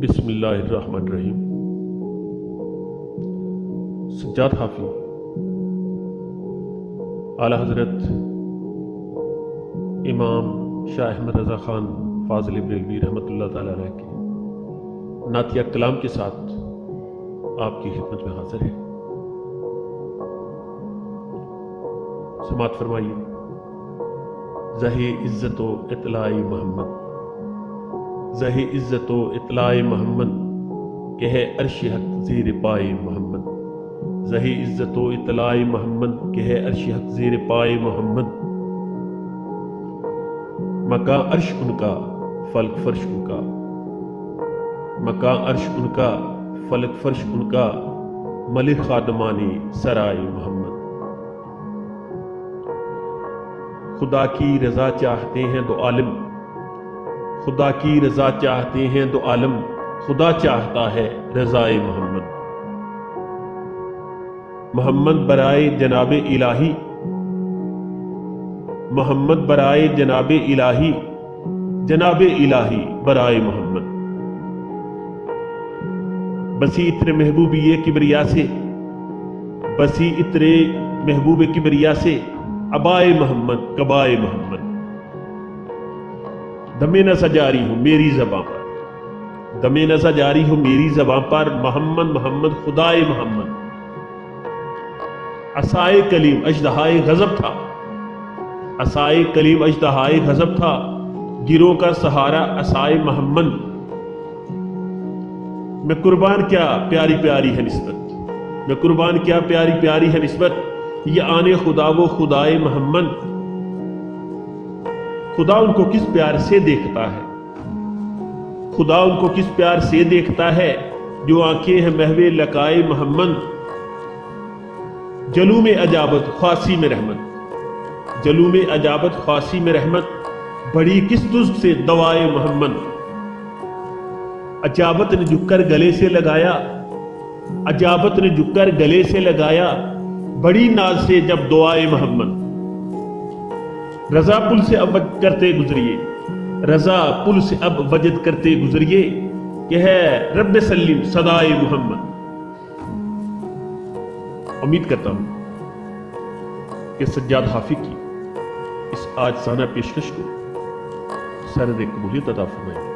بسم اللہ الرحمن الرحیم۔ سجاد حافظ اعلیٰ حضرت امام شاہ احمد رضا خان فاضل بریلوی رحمۃ اللہ تعالیٰ علیہ کی نعتیہ کلام کے ساتھ آپ کی خدمت میں حاضر ہے۔ سماعت فرمائیے۔ زہِ عزت و اطلاع محمد، زہِ عزت و اطلاع محمد، کہ ہے عرش حق زیر پائے محمد۔ زہِ عزت و اطلاع محمد، کہ ہے عرش حق زیر پائے محمد۔ مکان عرش ان کا فلک فرش ان کا، مکان عرش ان کا فلک فرش ان کا، ملک خادمانی سرائے محمد۔ خدا کی رضا چاہتے ہیں تو عالم، خدا کی رضا چاہتے ہیں تو عالم، خدا چاہتا ہے رضائے محمد۔ محمد برائے جناب الہی، محمد برائے جناب الہی، جناب الہی برائے محمد۔ بسی عطر محبوب کبریا سے، بسی عطر محبوب کبریا سے، عبائے محمد قبائے محمد۔ دم نسا جاری ہوں میری زباں پر، دم نسا جاری ہوں میری زباں پر، محمد محمد خدائے محمد۔ عصائے کلیم اژدہائے غضب تھا، عصائے کلیم اژدہائے غضب تھا، گروہ کا سہارا عصائے محمد۔ میں قربان کیا پیاری پیاری ہے نسبت، میں قربان کیا پیاری پیاری ہے نسبت، یہ آنے خدا وہ خدائے محمد۔ خدا ان کو کس پیار سے دیکھتا ہے، خدا ان کو کس پیار سے دیکھتا ہے، جو آنکھیں ہیں محو لقائے محمد۔ جلو میں عجابت خاصی میں رحمت، جلو میں عجابت خاصی میں رحمت، بڑی کس تجھ سے دوائے محمد۔ عجابت نے جھک کر گلے سے لگایا، عجابت نے جھک کر گلے سے لگایا، بڑی ناز سے جب دعائے محمد۔ رضا پل سے اب وجد کرتے گزریے، رضا پل سے اب وجد کرتے گزریے، کہ ہے رب سلیم صدائے محمد۔ امید کرتا ہوں کہ سجاد حافظ کی اس آج سانہ پیشکش کو سرد قبولیت عطا فرمائے۔